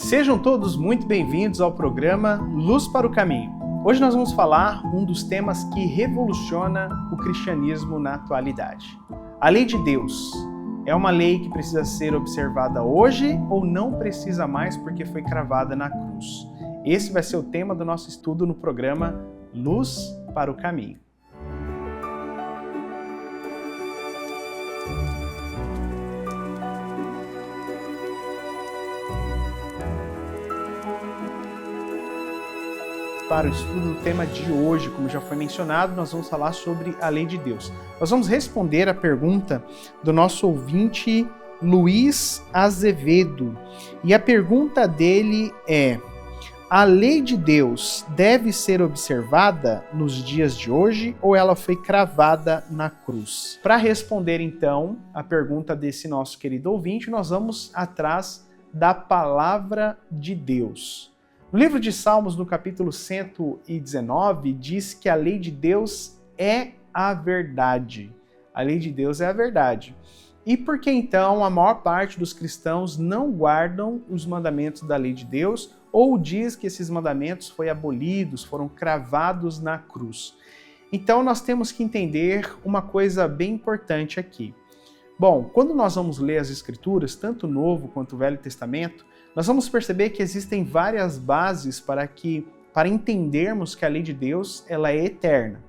Sejam todos muito bem-vindos ao programa Luz para o Caminho. Hoje nós vamos falar um dos temas que revoluciona o cristianismo na atualidade. A lei de Deus é uma lei que precisa ser observada hoje ou não precisa mais porque foi cravada na cruz? Esse vai ser o tema do nosso estudo no programa Luz para o Caminho. Para o estudo do tema de hoje, como já foi mencionado, nós vamos falar sobre a lei de Deus. Nós vamos responder a pergunta do nosso ouvinte Luiz Azevedo. E a pergunta dele é: a lei de Deus deve ser observada nos dias de hoje ou ela foi cravada na cruz? Para responder então a pergunta desse nosso querido ouvinte, nós vamos atrás da palavra de Deus. No livro de Salmos, no capítulo 119, diz que a lei de Deus é a verdade. A lei de Deus é a verdade. E por que então a maior parte dos cristãos não guardam os mandamentos da lei de Deus ou diz que esses mandamentos foram abolidos, foram cravados na cruz? Então nós temos que entender uma coisa bem importante aqui. Bom, quando nós vamos ler as Escrituras, tanto o Novo quanto o Velho Testamento, nós vamos perceber que existem várias bases para entendermos que a lei de Deus ela é eterna.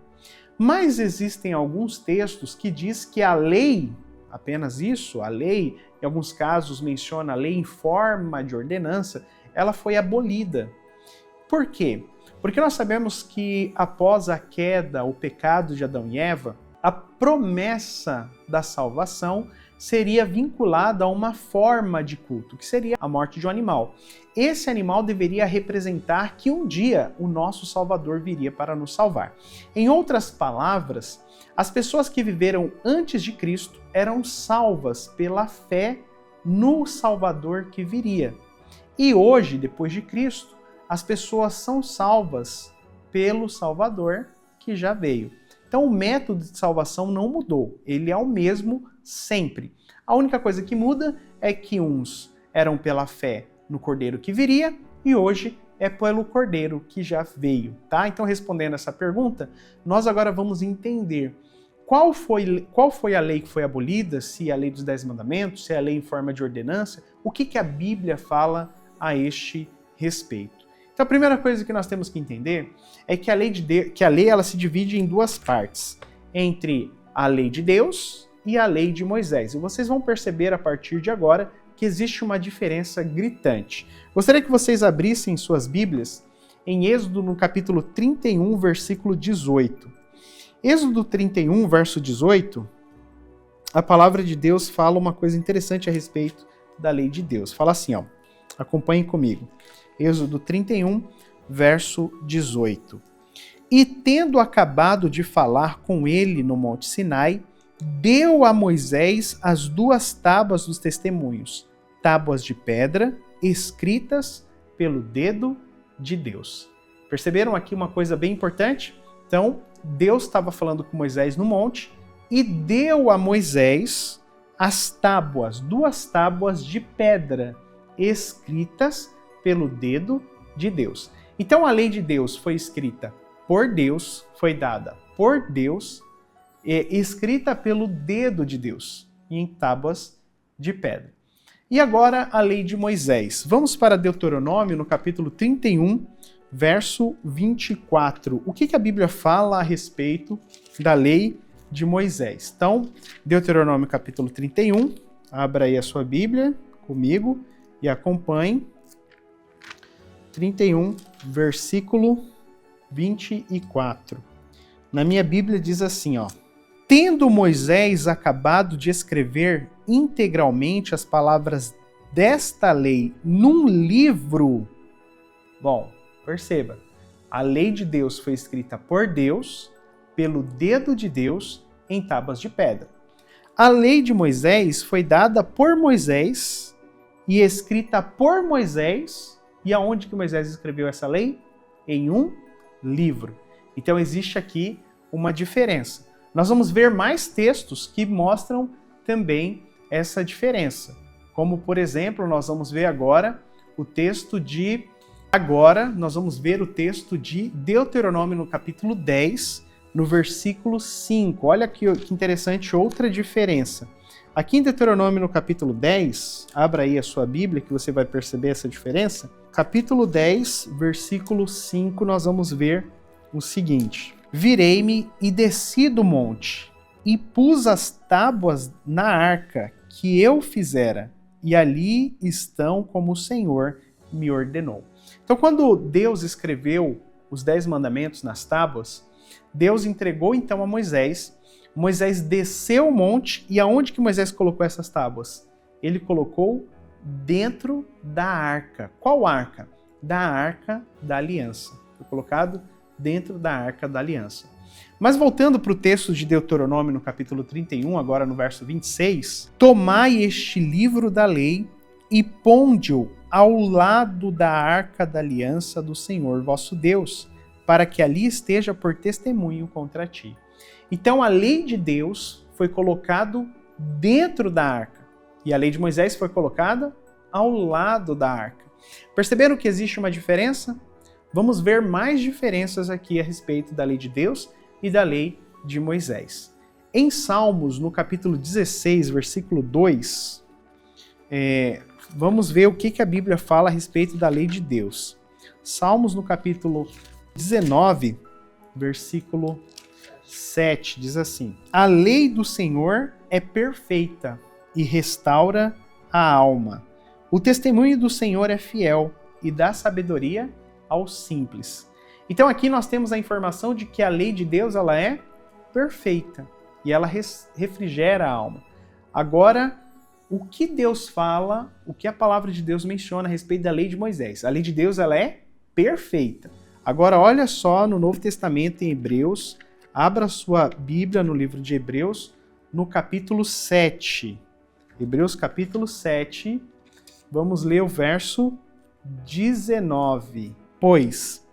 Mas existem alguns textos que diz que a lei, apenas isso, a lei, em alguns casos menciona a lei em forma de ordenança, ela foi abolida. Por quê? Porque nós sabemos que após a queda, o pecado de Adão e Eva, a promessa da salvação seria vinculada a uma forma de culto, que seria a morte de um animal. Esse animal deveria representar que um dia o nosso Salvador viria para nos salvar. Em outras palavras, as pessoas que viveram antes de Cristo eram salvas pela fé no Salvador que viria. E hoje, depois de Cristo, as pessoas são salvas pelo Salvador que já veio. Então o método de salvação não mudou, ele é o mesmo sempre. A única coisa que muda é que uns eram pela fé no Cordeiro que viria e hoje é pelo Cordeiro que já veio, tá? Então respondendo essa pergunta, nós agora vamos entender qual foi a lei que foi abolida, se é a lei dos 10 mandamentos, se é a lei em forma de ordenança, o que a Bíblia fala a este respeito. Então a primeira coisa que nós temos que entender é que a lei ela se divide em duas partes, entre a lei de Deus e a lei de Moisés. E vocês vão perceber a partir de agora que existe uma diferença gritante. Gostaria que vocês abrissem suas Bíblias em Êxodo no capítulo 31, versículo 18. Êxodo 31, verso 18, a palavra de Deus fala uma coisa interessante a respeito da lei de Deus. Fala assim, ó, acompanhem comigo. Êxodo 31, verso 18. E tendo acabado de falar com ele no Monte Sinai, deu a Moisés as 2 tábuas dos testemunhos, tábuas de pedra, escritas pelo dedo de Deus. Perceberam aqui uma coisa bem importante? Então, Deus estava falando com Moisés no monte e deu a Moisés as tábuas, 2 tábuas de pedra, escritas pelo dedo de Deus. Então a lei de Deus foi escrita por Deus, foi dada por Deus, escrita pelo dedo de Deus, em tábuas de pedra. E agora a lei de Moisés. Vamos para Deuteronômio, no capítulo 31, verso 24. O que a Bíblia fala a respeito da lei de Moisés? Então, Deuteronômio, capítulo 31, abra aí a sua Bíblia comigo e acompanhe. 31, versículo 24. Na minha Bíblia diz assim, ó: tendo Moisés acabado de escrever integralmente as palavras desta lei num livro. Bom, perceba, a lei de Deus foi escrita por Deus, pelo dedo de Deus, em tábuas de pedra. A lei de Moisés foi dada por Moisés e escrita por Moisés. E aonde que Moisés escreveu essa lei? Em um livro. Então existe aqui uma diferença. Nós vamos ver mais textos que mostram também essa diferença. Como, por exemplo, nós vamos ver agora o texto de... Agora, nós vamos ver o texto de Deuteronômio no capítulo 10, no versículo 5. Olha que interessante, outra diferença. Aqui em Deuteronômio no capítulo 10, abra aí a sua Bíblia que você vai perceber essa diferença. Capítulo 10, versículo 5, nós vamos ver o seguinte. Virei-me e desci do monte, e pus as tábuas na arca que eu fizera, e ali estão como o Senhor me ordenou. Então, quando Deus escreveu os 10 mandamentos nas tábuas, Deus entregou então a Moisés. Moisés desceu o monte, e aonde que Moisés colocou essas tábuas? Ele colocou dentro da arca. Qual arca? Da arca da aliança. Foi colocado dentro da arca da aliança. Mas voltando para o texto de Deuteronômio no capítulo 31, agora no verso 26, tomai este livro da lei e ponde-o ao lado da arca da aliança do Senhor vosso Deus, para que ali esteja por testemunho contra ti. Então a lei de Deus foi colocada dentro da arca, e a lei de Moisés foi colocada ao lado da arca. Perceberam que existe uma diferença? Vamos ver mais diferenças aqui a respeito da lei de Deus e da lei de Moisés. Em Salmos, no capítulo 16, versículo 2, vamos ver o que a Bíblia fala a respeito da lei de Deus. Salmos, no capítulo 19, versículo 7, diz assim: a lei do Senhor é perfeita e restaura a alma. O testemunho do Senhor é fiel e dá sabedoria aos simples. Então aqui nós temos a informação de que a lei de Deus ela é perfeita e ela refrigera a alma. Agora, o que Deus fala, o que a palavra de Deus menciona a respeito da lei de Moisés? A lei de Deus ela é perfeita. Agora olha só no Novo Testamento em Hebreus, abra sua Bíblia no livro de Hebreus, no capítulo 7. Hebreus capítulo 7, vamos ler o verso 19. Pois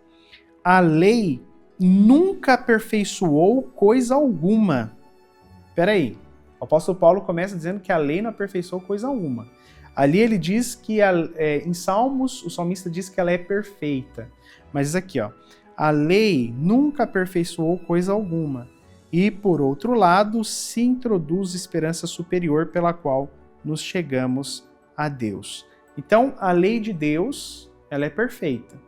a lei nunca aperfeiçoou coisa alguma. Espera aí, o apóstolo Paulo começa dizendo que a lei não aperfeiçoou coisa alguma. Ali ele diz que, em Salmos, o salmista diz que ela é perfeita. Mas aqui, ó, a lei nunca aperfeiçoou coisa alguma. E, por outro lado, se introduz esperança superior pela qual nos chegamos a Deus. Então, a lei de Deus, ela é perfeita.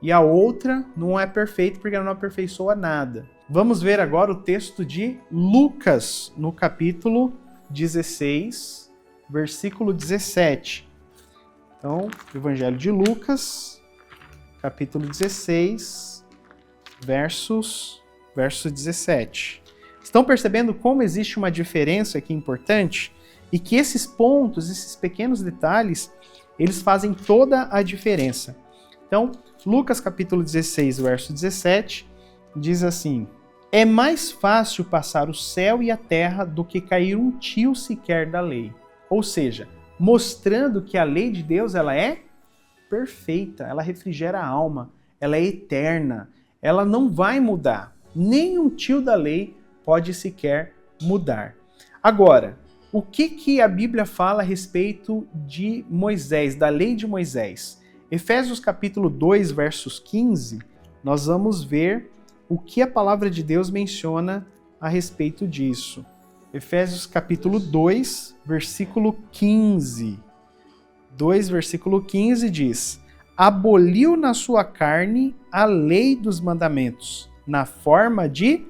E a outra não é perfeita porque ela não aperfeiçoa nada. Vamos ver agora o texto de Lucas, no capítulo 16, versículo 17. Então, Evangelho de Lucas, capítulo 16, verso 17. Estão percebendo como existe uma diferença aqui importante? E que esses pontos, esses pequenos detalhes, eles fazem toda a diferença. Então, Lucas capítulo 16, verso 17, diz assim: é mais fácil passar o céu e a terra do que cair um tio sequer da lei. Ou seja, mostrando que a lei de Deus ela é perfeita, ela refrigera a alma, ela é eterna, ela não vai mudar. Nem um tio da lei pode sequer mudar. Agora, o que a Bíblia fala a respeito de Moisés, da lei de Moisés? Efésios capítulo 2, versos 15, nós vamos ver o que a palavra de Deus menciona a respeito disso. Efésios capítulo 2, versículo 15. 2, versículo 15 diz: aboliu na sua carne a lei dos mandamentos, na forma de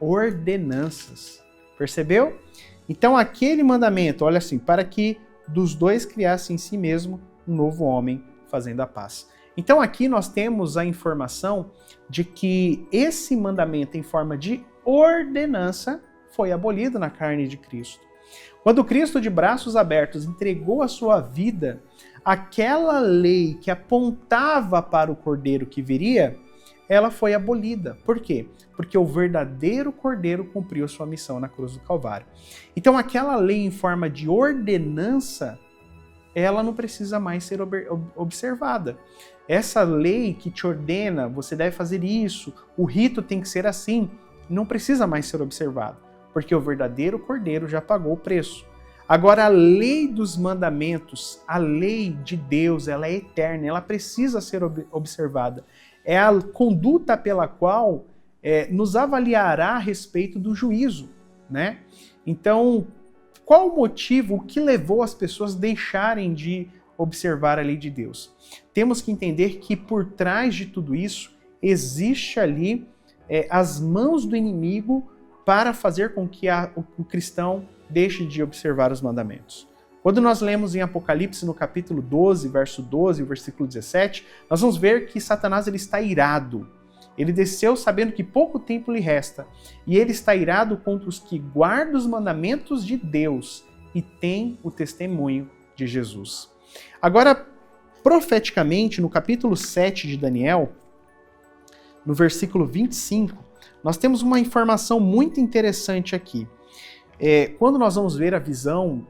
ordenanças. Percebeu? Então aquele mandamento, olha assim, para que dos dois criasse em si mesmo um novo homem, fazendo a paz. Então aqui nós temos a informação de que esse mandamento em forma de ordenança foi abolido na carne de Cristo. Quando Cristo, de braços abertos, entregou a sua vida, aquela lei que apontava para o Cordeiro que viria, ela foi abolida. Por quê? Porque o verdadeiro Cordeiro cumpriu a sua missão na cruz do Calvário. Então aquela lei em forma de ordenança, ela não precisa mais ser observada. Essa lei que te ordena, você deve fazer isso, o rito tem que ser assim, não precisa mais ser observado, porque o verdadeiro Cordeiro já pagou o preço. Agora, a lei dos mandamentos, a lei de Deus, ela é eterna, ela precisa ser observada. É a conduta pela qual nos avaliará a respeito do juízo, né? Então, qual o motivo, o que levou as pessoas a deixarem de observar a lei de Deus? Temos que entender que por trás de tudo isso, existe ali as mãos do inimigo para fazer com que o cristão deixe de observar os mandamentos. Quando nós lemos em Apocalipse, no capítulo 12, verso 12, versículo 17, nós vamos ver que Satanás ele está irado. Ele desceu sabendo que pouco tempo lhe resta, e ele está irado contra os que guardam os mandamentos de Deus e têm o testemunho de Jesus. Agora, profeticamente, no capítulo 7 de Daniel, no versículo 25, nós temos uma informação muito interessante aqui. Quando nós vamos ver a visão,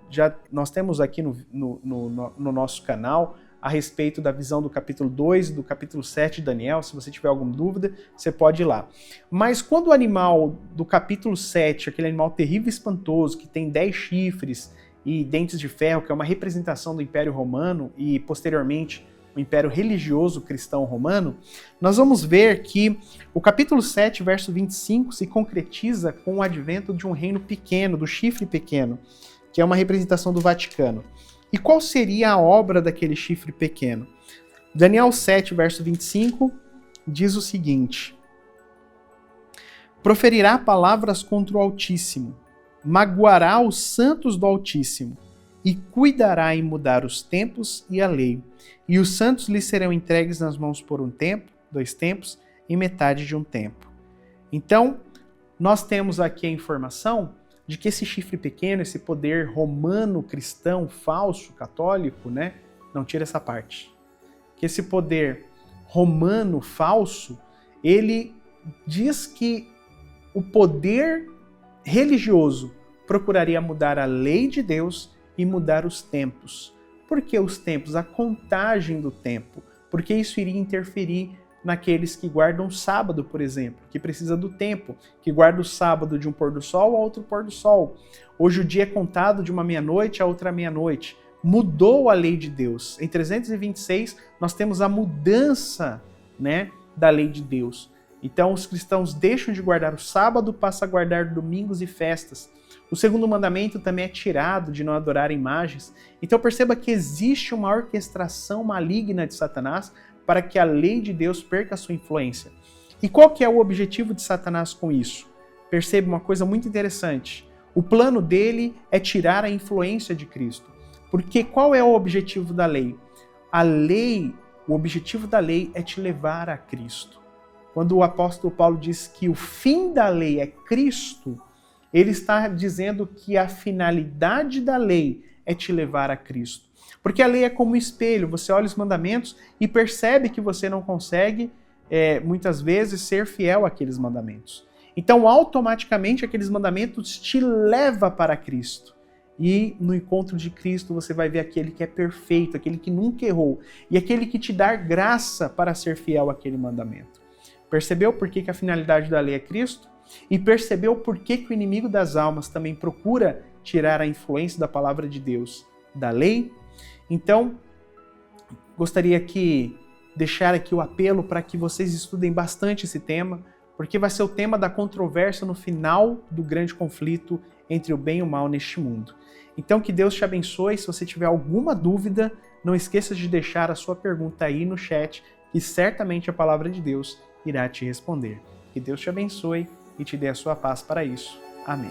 nós temos aqui no nosso canal a respeito da visão do capítulo 2 e do capítulo 7 de Daniel. Se você tiver alguma dúvida, você pode ir lá. Mas quando o animal do capítulo 7, aquele animal terrível e espantoso, que tem 10 chifres e dentes de ferro, que é uma representação do Império Romano e, posteriormente, o Império Religioso Cristão Romano, nós vamos ver que o capítulo 7, verso 25, se concretiza com o advento de um reino pequeno, do chifre pequeno, que é uma representação do Vaticano. E qual seria a obra daquele chifre pequeno? Daniel 7, verso 25, diz o seguinte: proferirá palavras contra o Altíssimo, magoará os santos do Altíssimo, e cuidará em mudar os tempos e a lei. E os santos lhe serão entregues nas mãos por um tempo, 2 tempos, e metade de um tempo. Então, nós temos aqui a informação de que esse chifre pequeno, esse poder romano, cristão, falso, católico, né? Não tira essa parte. Que esse poder romano, falso, ele diz que o poder religioso procuraria mudar a lei de Deus e mudar os tempos. Por que os tempos? A contagem do tempo. Porque isso iria interferir naqueles que guardam o sábado, por exemplo, que precisa do tempo, que guarda o sábado de um pôr do sol a outro pôr do sol. Hoje o dia é contado de uma meia-noite a outra meia-noite. Mudou a lei de Deus. Em 326 nós temos a mudança, né, da lei de Deus. Então os cristãos deixam de guardar o sábado, passam a guardar domingos e festas. O segundo mandamento também é tirado de não adorar imagens. Então perceba que existe uma orquestração maligna de Satanás para que a lei de Deus perca a sua influência. E qual que é o objetivo de Satanás com isso? Perceba uma coisa muito interessante. O plano dele é tirar a influência de Cristo. Porque qual é o objetivo da lei? O objetivo da lei é te levar a Cristo. Quando o apóstolo Paulo diz que o fim da lei é Cristo, ele está dizendo que a finalidade da lei é te levar a Cristo. Porque a lei é como um espelho, você olha os mandamentos e percebe que você não consegue, muitas vezes, ser fiel àqueles mandamentos. Então, automaticamente, aqueles mandamentos te levam para Cristo. E no encontro de Cristo, você vai ver aquele que é perfeito, aquele que nunca errou, e aquele que te dá graça para ser fiel àquele mandamento. Percebeu por que a finalidade da lei é Cristo? E percebeu por que o inimigo das almas também procura tirar a influência da palavra de Deus da lei? Então, gostaria que deixar aqui o apelo para que vocês estudem bastante esse tema, porque vai ser o tema da controvérsia no final do grande conflito entre o bem e o mal neste mundo. Então, que Deus te abençoe. Se você tiver alguma dúvida, não esqueça de deixar a sua pergunta aí no chat, que certamente a palavra de Deus irá te responder. Que Deus te abençoe e te dê a sua paz para isso. Amém.